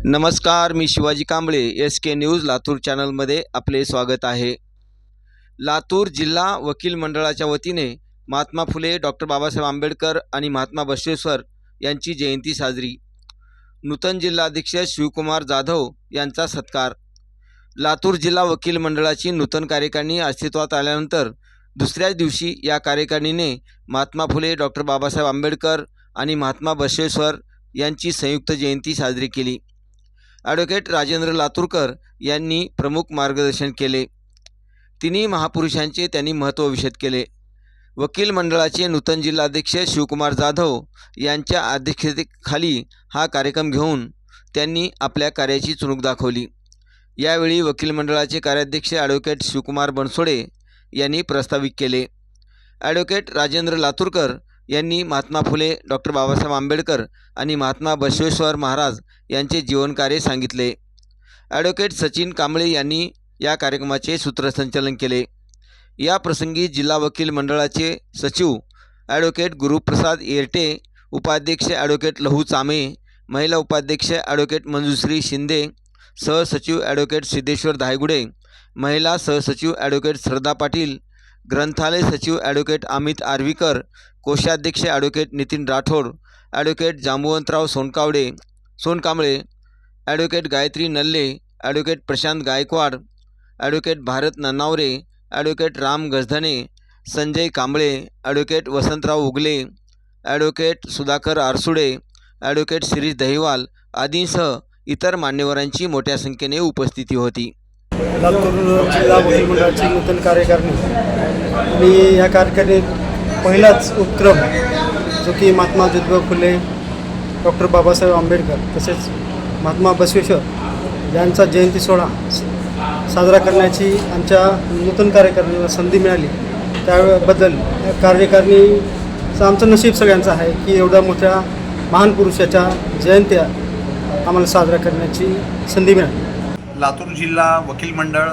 नमस्कार, मी Shivaji Kamble, SK news Latur चॅनलमध्ये आपले स्वागत आहे। लातूर जिल्हा वकील मंडळाच्या वतीने महात्मा फुले, डॉक्टर बाबासाहेब आंबेडकर आणि महात्मा बसवेश्वर यांची जयंती साजरी। नूतन जिल्हाध्यक्ष शिवकुमार जाधव यांचा सत्कार। लातूर जिल्हा वकील मंडळाची नूतन कार्यकारिणी अस्तित्वात आल्यानंतर दुसऱ्याच दिवशी या कार्यकारिणीने महात्मा फुले, डॉक्टर बाबासाहेब आंबेडकर आणि महात्मा बसवेश्वर यांची संयुक्त जयंती साजरी केली। ॲडव्होकेट राजेंद्र लातूरकर यांनी प्रमुख मार्गदर्शन केले। तिन्ही महापुरुषांचे त्यांनी महत्त्व विशद केले। वकील मंडळाचे नूतन जिल्हाध्यक्ष शिवकुमार जाधव यांच्या अध्यक्षतेखाली हा कार्यक्रम घेऊन त्यांनी आपल्या कार्याची चुणूक दाखवली। यावेळी वकील मंडळाचे कार्याध्यक्ष ॲडव्होकेट शिवकुमार बनसोडे यांनी प्रास्ताविक केले। ॲडव्होकेट राजेंद्र लातूरकर यांनी महात्मा फुले, डॉक्टर बाबासाहेब आंबेडकर आणि महात्मा बसवेश्वर महाराज यांचे जीवनकार्य सांगितले। ॲडव्होकेट सचिन कांबळे यांनी या कार्यक्रमाचे सूत्रसंचालन केले। या प्रसंगी जिल्हा वकील मंडळाचे सचिव ॲडव्होकेट गुरुप्रसाद येरटे, उपाध्यक्ष ॲडव्होकेट लहू चामे, महिला उपाध्यक्ष ॲडव्होकेट मंजुश्री शिंदे, सहसचिव ॲडव्होकेट सिद्धेश्वर धायगुडे, महिला सहसचिव ॲडव्होकेट श्रद्धा पाटील, ग्रंथालय सचिव ॲडव्होकेट अमित आर्वीकर, कोषाध्यक्ष advocate Nitin Rathod, advocate Jambuvantrao Sonkamble, advocate Gayatri Nalle, advocate Prashant Gaikwad, advocate Bharat Nanaware, advocate Ram Gajdhane, Sanjay Kamble, advocate Vasantrao Ugale, advocate Sudhakar Arsude, advocate Shirish Dahiwal आदींसह इतर मान्यवरांची मोठ्या संख्येने उपस्थिती होती। लातूर जिल्हा वकील मंडळाची नूतन कार्यकारिणी आणि या कार्यकारिणीत पहिलाच उपक्रम जो की महात्मा ज्योतिबा फुले, डॉक्टर बाबासाहेब आंबेडकर तसेच महात्मा बसवेश्वर यांचा जयंती सोहळा साजरा करण्याची आमच्या नूतन कार्यकारिणीला संधी मिळाली। त्याबद्दल कार्यकारिणीचं आमचं नशीब सगळ्यांचं आहे की एवढ्या मोठ्या महान पुरुषाच्या जयंत्या आम्हाला साजरा करण्याची संधी मिळाली। लातूर जिल्हा वकील मंडळ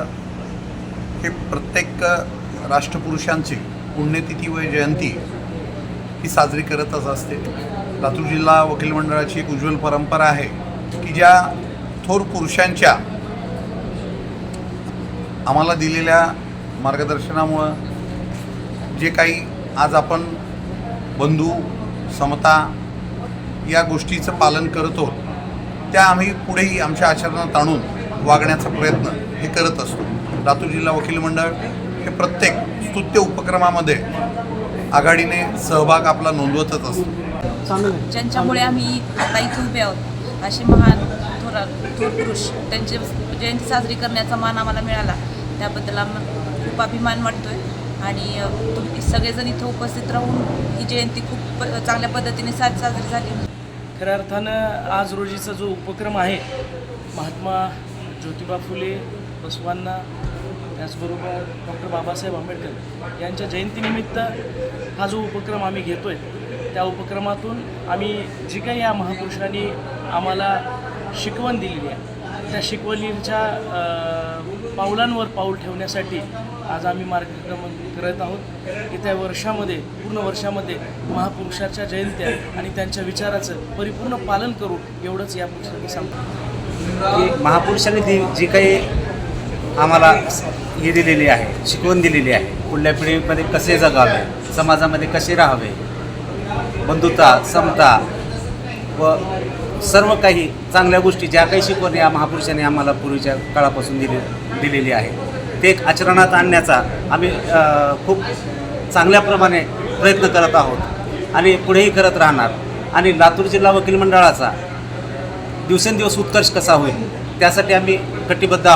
हे प्रत्येक राष्ट्रपुरुषांची पुण्यतिथी व जयंती ही साजरी करतच असते। लातूर जिल्हा वकील मंडळाची एक उज्ज्वल परंपरा आहे की ज्या थोर पुरुषांच्या आम्हाला दिलेल्या मार्गदर्शनामुळं जे काही आज आपण बंधू समता या गोष्टीचं पालन करतो त्या आम्ही पुढेही आमच्या आचरणात आणून वागण्याचा प्रयत्न हे करत असतो। लातूर जिल्हा वकील मंडळ हे प्रत्येक स्तुत्य उपक्रमामध्ये आघाडीने सहभाग आपला नोंदवतच असतो। ज्यांच्यामुळे आम्ही आता इथे उभे आहोत असे महान थोर पुरुष त्यांची जयंती साजरी करण्याचा मान आम्हाला मिळाला, त्याबद्दल आम्हाला खूप अभिमान वाटतोय। आणि तुम्ही सगळेजण इथं उपस्थित राहून ही जयंती खूप चांगल्या पद्धतीने साजरी झाली। खऱ्या अर्थानं आज रोजीचा जो उपक्रम आहे महात्मा ज्योतिबा फुले, बसवांना, त्याचबरोबर डॉक्टर बाबासाहेब आंबेडकर यांच्या जयंतीनिमित्त हा जो उपक्रम आम्ही घेतो आहे त्या उपक्रमातून आम्ही जी काही या महापुरुषांनी आम्हाला शिकवण दिलेली आहे त्या शिकवणीच्या पावलांवर पाऊल ठेवण्यासाठी आज आम्ही मार्गक्रमण करत आहोत। येत्या वर्षामध्ये पूर्ण वर्षामध्ये महापुरुषाच्या जयंत्या आणि त्यांच्या विचाराचं परिपूर्ण पालन करू एवढंच या पुरुषांनी सांगतो की महापुरुषांनी जी काही आम्हाला हे दिलेली आहे, शिकवण दिलेली आहे, पुढल्या पिढीमध्ये कसे जगावे, समाजामध्ये कसे राहावे, बंधुता, समता व सर्व काही चांगल्या गोष्टी ज्या काही शिकवण या महापुरुषांनी आम्हाला पूर्वीच्या काळापासून दिलेली आहे ते एक आचरणात आणण्याचा आम्ही खूप चांगल्याप्रमाणे प्रयत्न करत आहोत आणि पुढेही करत राहणार। आणि लातूर जिल्हा वकील मंडळाचा दिवसेंदिवस उत्कर्ष कसा होईल त्यासाठी आम्ही कटिबद्ध आहोत।